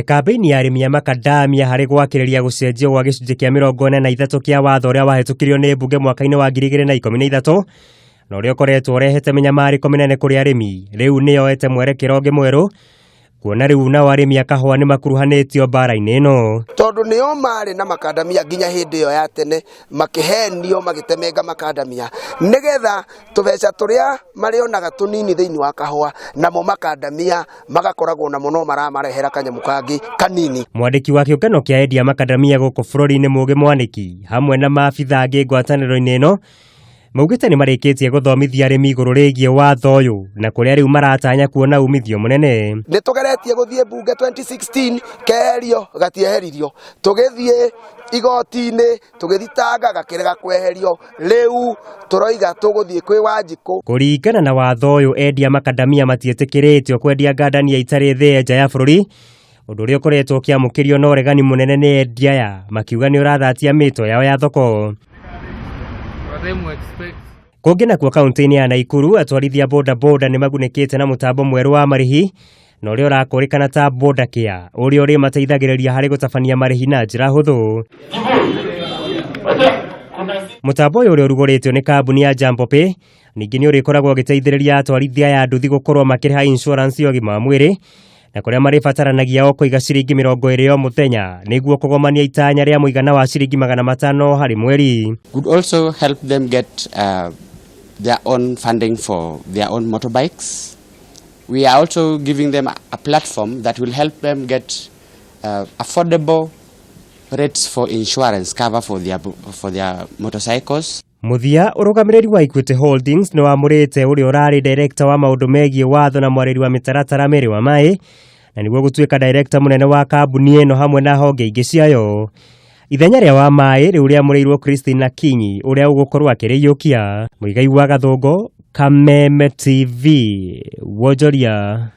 Kambĩini ya arimi ya macadamia harĩ gwakĩrĩria gucenjio gwa gicunji kia 43 kia watho ũrĩa wahetukirio nĩ mbunge mwaka-ini wa 2013 na ũrĩa ũkoretwo ũrehete mĩnyamarĩko mĩnene kũrĩ arimi. Rĩu nĩyoete mwerekero ũngĩ mwerũ kuona rĩu nao arimi a kahua nĩ makuruhanĩtio mbara-inĩ ĩno. Tondũ nĩo marĩ na macadamia nginya hĩndĩ ĩyo ya tene makĩhenio magĩtemenga macadamia nĩgetha tũbeca tũrĩa marĩonaga tũnini thĩinĩ wa kahua namo macadamia magakoragwo namo no maramarehera kanyamũ kangĩ kanini. Mwandĩki wa kĩũngano kĩa endia macadamia gũkũ bũrũri-inĩ Mũgĩ Mwanĩki hamwe na maabitha angĩ ngwatanĩro-inĩ ĩno maugĩte nĩ marĩkĩtie gũthomithia arĩmi igũrũ rĩgiĩ watho ũyũ na kũrĩa rĩu maratanya kuona umithio mũnene. Nĩ tũgeretie gũthiĩ mbunge 2016 keherio gatieheririo, tũgĩthiĩ igoti-inĩ tũgĩthitanga gakĩrega kweherio, rĩu tũroiga tũgũthiĩ kwĩ Wanjikũ. Kũringana na watho ũyũ endia macadamia matiĩtĩkĩrĩtio kwendia ngandania itarĩ thĩe nja ya bũrũri, ũndũ ũrĩa ũkoretwo ũkĩamũkĩrio na ũregani mũnene nĩ endia aya makiuga nĩ ũrathatia mĩto yao ya thoko. Kũngĩ nakuo kaunti-inĩ ya Naikuru atwarithia boda nĩ magunĩkĩte na mũtambo mwerũ wa marĩhi na ũrĩa ũrakũrĩkana ta boda kia ũrĩa ũrĩmateithagĩrĩria harĩ gũtabania marĩhi na njĩra hũthũ. Mũtambo ũyũ ũrĩa ũrugũrĩtio nĩ kambuni ya Jambo Pay ningĩ nĩ ũrĩkoragwo ũgĩteithĩrĩria atwarithia aya nduthi gũkorwo makĩrĩha insurance ya ũgima wa mwĩrĩ na kũrĩa marĩbataranagia o kũiga ciringi 20 o mũthenya nĩguo kũgomania itanya rĩa mũigana wa ciringi 500 harĩ mweri. Could also help them get their own funding for their own motorbikes. We are also giving them a platform that will help them get affordable rates for insurance cover for their motorcycles. Muthia ũrũgamĩrĩri wa Equity Holdings nĩ wamũrĩte ũrĩa ũrarĩ director wa maũndũ megiĩ watho na mwarĩri wa mĩtaratara Mary wa Mai na nĩguo gũtuĩka director mũnene wa kambuni ĩno hamwe na honge ingĩ ciayo. Ithenya rĩa wa Mai rĩu rĩamũrĩirwo Christina Kinyi ũrĩa ũgũkorwo akĩrĩiyũkia. Muigai wa Gathungo, Kameme TV, Wonjoria.